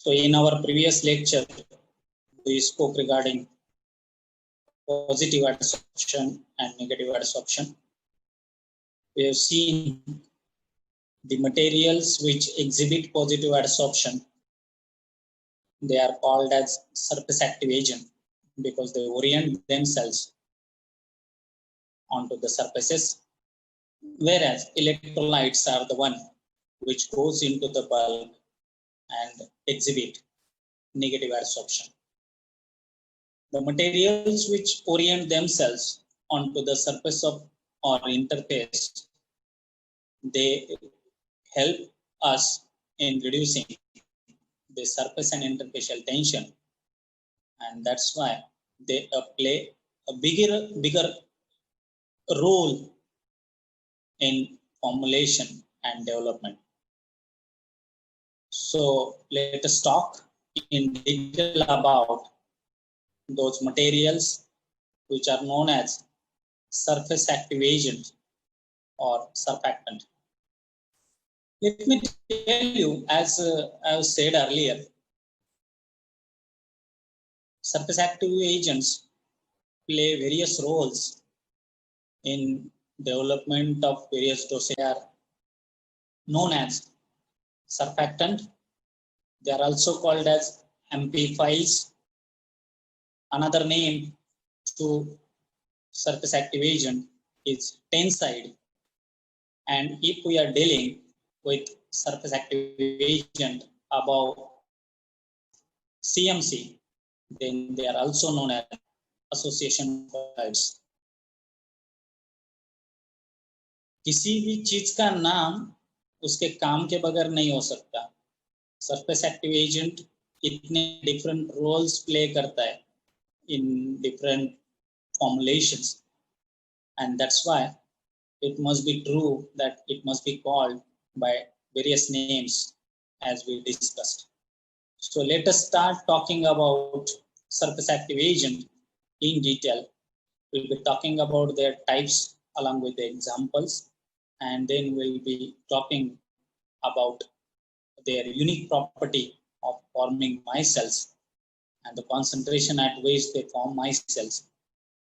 So in our previous lecture, we spoke regarding positive adsorption and negative adsorption. We have seen the materials which exhibit positive adsorption. They are called as surface active agent because they orient themselves onto the surfaces, whereas electrolytes are the one which goes into the bulk and exhibit negative adsorption. The materials which orient themselves onto the surface of or interface, they help us in reducing the surface and interfacial tension, and that's why they play a bigger role in formulation and development. So let us talk in detail about those materials which are known as surface active agent or surfactant. Let me tell you, as I said earlier, surface active agents play various roles in development of various dosages. They are known as surfactant. They are also called as amplifiers. Another name to surface active agent is tenside. And if we are dealing with surface active agent above CMC, then they are also known as association products. किसी भी चीज का नाम उसके काम के बगैर नहीं हो सकता. सरफेस एक्टिव एजेंट इतने डिफरेंट रोल्स प्ले करता है in different formulations, and that's why it must be true that it must be called by various names as we discussed. So let us start talking about surface active agent in detail. We'll be talking about their types along with the examples, and then we'll be talking about their unique property of forming micelles, and the concentration at which they form micelles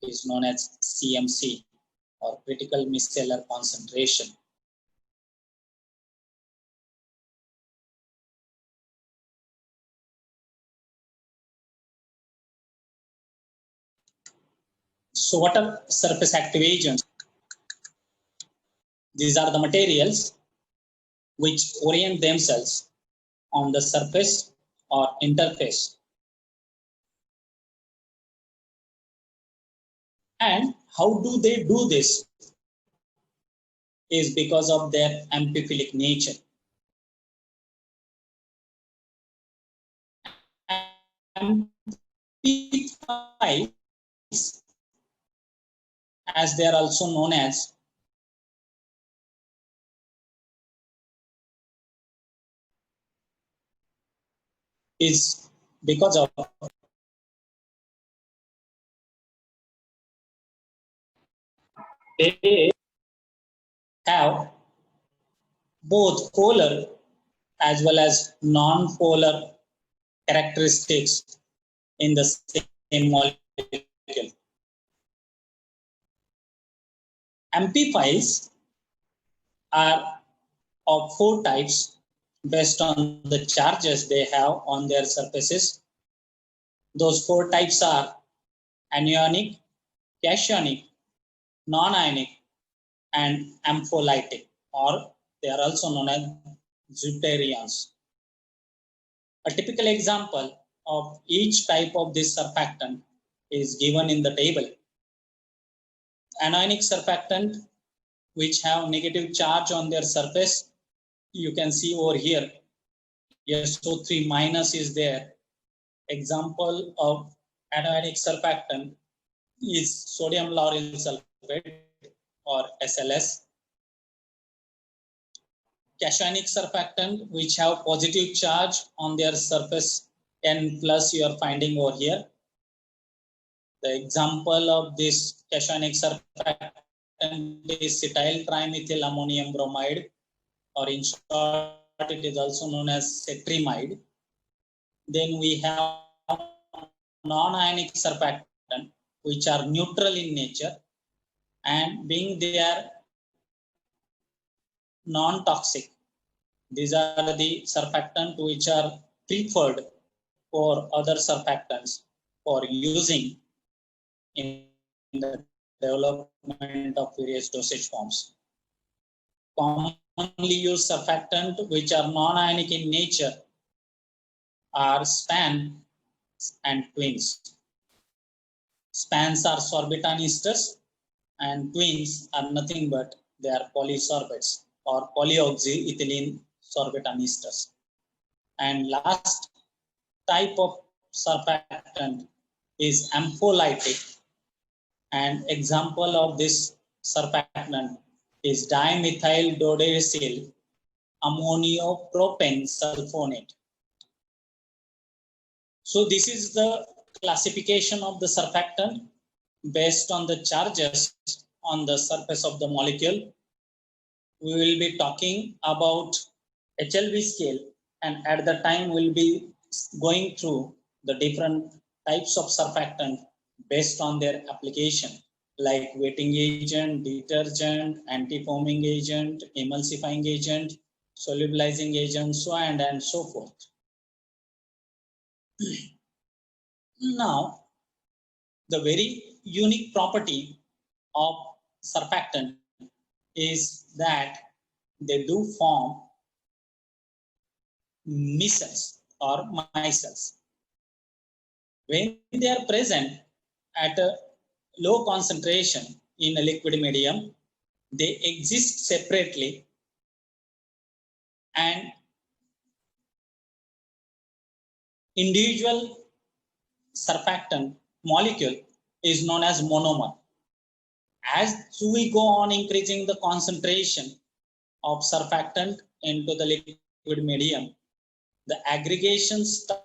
is known as CMC or critical micellar concentration. So what are surface active agents? These are the materials which orient themselves on the surface or interface. And how do they do this? Is because of their amphiphilic nature. Amphiphiles, as they are also known as, is because of they have both polar as well as non-polar characteristics in the same molecule. Amphiphiles are of 4 types based on the charges they have on their surfaces. Those 4 types are anionic, cationic, non-ionic, and ampholytic, or they are also known as deuterions. A typical example of each type of this surfactant is given in the table. Anionic surfactant, which have negative charge on their surface, you can see over here, SO3 minus is there. Example of anionic surfactant is sodium lauryl sulfate or SLS. Cationic surfactant, which have positive charge on their surface, N plus you are finding over here. The example of this cationic surfactant is cetyl trimethyl ammonium bromide, or in short it is also known as cetrimide. Then we have non-ionic surfactant, which are neutral in nature, and being they are non-toxic. These are the surfactants which are preferred for other surfactants for using in the development of various dosage forms. Commonly used surfactants which are non-ionic in nature are SPAN and twins. SPANs are sorbitan esters and twins are nothing but they are polysorbates or polyoxyethylene sorbitan esters. And last type of surfactant is ampholytic, and example of this surfactant is dimethyl dodecyl ammoniopropane sulfonate. So this is the classification of the surfactant based on the charges on the surface of the molecule. We will be talking about HLV scale, and at the time we'll be going through the different types of surfactant based on their application, like wetting agent, detergent, anti-foaming agent, emulsifying agent, solubilizing agent, so on and so forth. Now, the very unique property of surfactant is that they do form micelles or micelles. When they are present at a low concentration in a liquid medium, they exist separately, and individual surfactant molecule is known as monomer. As we go on increasing the concentration of surfactant into the liquid medium, the aggregation starts.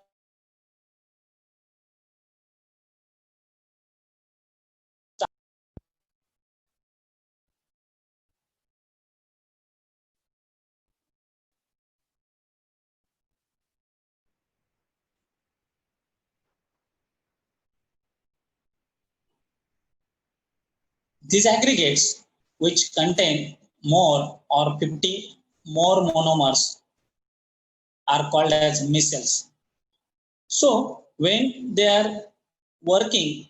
These aggregates, which contain more or 50 more monomers, are called as micelles. So when they are working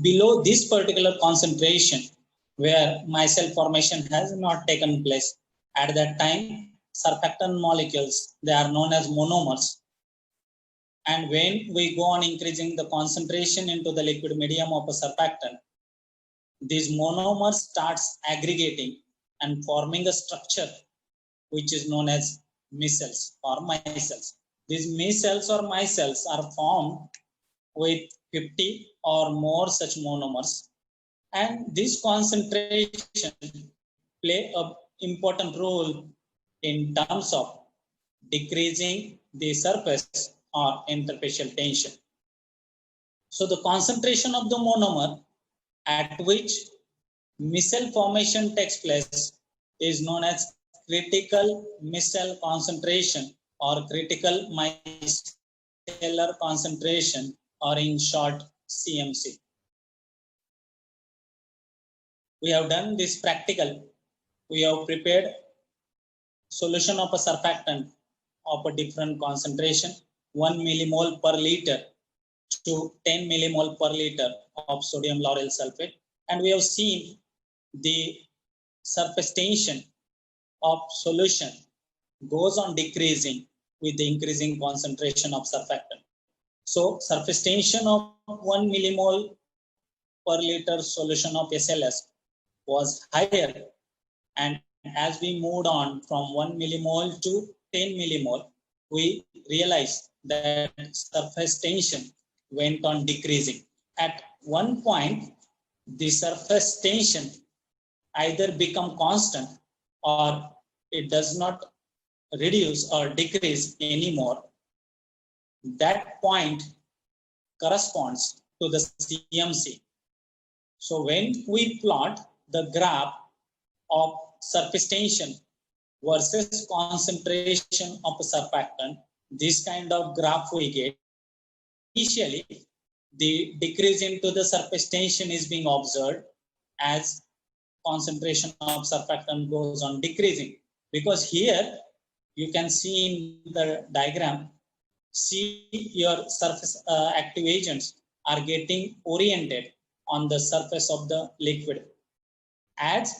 below this particular concentration, where micelle formation has not taken place, at that time surfactant molecules, they are known as monomers. And when we go on increasing the concentration into the liquid medium of a surfactant, these monomers starts aggregating and forming a structure which is known as micelles or micelles. These micelles or micelles are formed with 50 or more such monomers, and this concentration play an important role in terms of decreasing the surface or interfacial tension. So the concentration of the monomer at which micelle formation takes place is known as critical micelle concentration or critical micellar concentration, or in short CMC. We have done this practical. We have prepared solution of a surfactant of a different concentration, 1 millimole per liter to 10 millimole per liter of sodium lauryl sulfate, and we have seen the surface tension of solution goes on decreasing with the increasing concentration of surfactant. So surface tension of 1 millimole per liter solution of SLS was higher, and as we moved on from 1 millimole to 10 millimole, we realized that surface tension went on decreasing. At one point, the surface tension either become constant or it does not reduce or decrease anymore. That point corresponds to the CMC. So when we plot the graph of surface tension versus concentration of a surfactant, this kind of graph we get. Initially, the decrease into the surface tension is being observed as concentration of surfactant goes on decreasing, because here you can see in the diagram, see your surface active agents are getting oriented on the surface of the liquid. As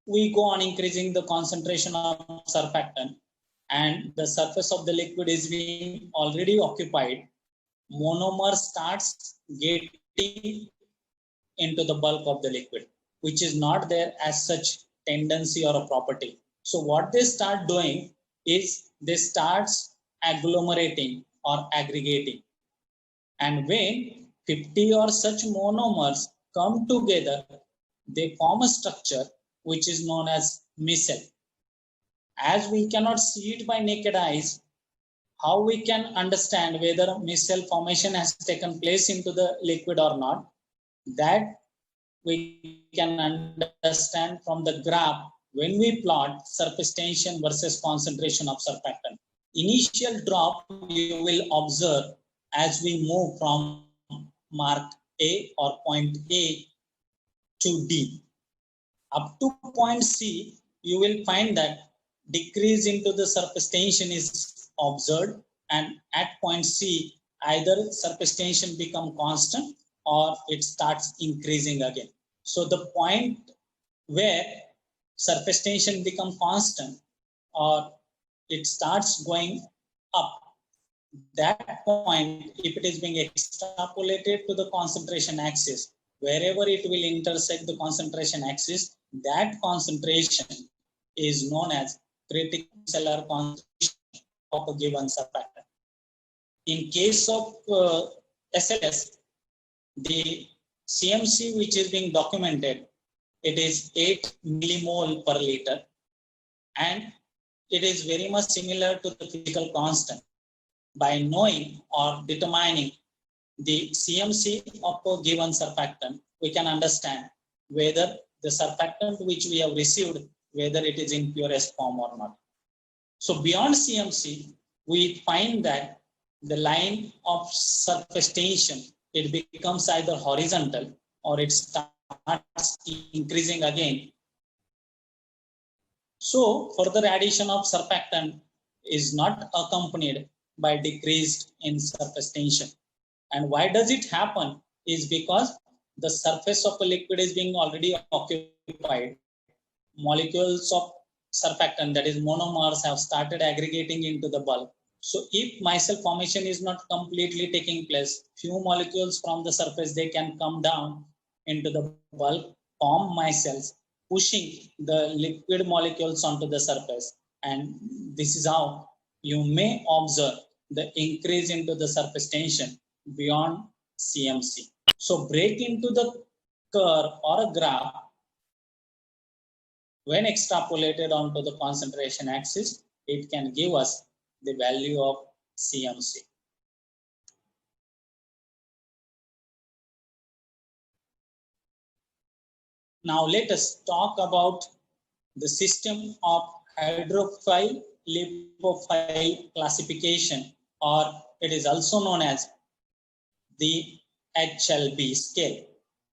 we go on increasing the concentration of surfactant and the surface of the liquid is being already occupied, monomer starts getting into the bulk of the liquid, which is not there as such tendency or a property. So what they start doing is they start agglomerating or aggregating. And when 50 or such monomers come together, they form a structure which is known as micelle. As we cannot see it by naked eyes, how we can understand whether micelle formation has taken place into the liquid or not? That we can understand from the graph when we plot surface tension versus concentration of surfactant. Initial drop you will observe as we move from mark A or point A to D. Up to point C, you will find that decrease into the surface tension is observed, and at point C, either surface tension become constant or it starts increasing again. So the point where surface tension become constant or it starts going up, that point, if it is being extrapolated to the concentration axis, wherever it will intersect the concentration axis, that concentration is known as critical cellular concentration of a given surfactant. In case of SLS, the CMC which is being documented, it is 8 millimole per liter, and it is very much similar to the physical constant. By knowing or determining the CMC of a given surfactant, we can understand whether the surfactant which we have received, whether it is in purest form or not. So beyond CMC, we find that the line of surface tension, it becomes either horizontal or it starts increasing again. So further addition of surfactant is not accompanied by decreased in surface tension. And why does it happen? Is because the surface of a liquid is being already occupied. Molecules of surfactant, that is monomers, have started aggregating into the bulk. So if micelle formation is not completely taking place, few molecules from the surface, they can come down into the bulk, form micelles, pushing the liquid molecules onto the surface. And this is how you may observe the increase into the surface tension beyond CMC. So break into the curve or a graph, when extrapolated onto the concentration axis, it can give us the value of CMC. Now let us talk about the system of hydrophile lipophile classification, or it is also known as the HLB scale.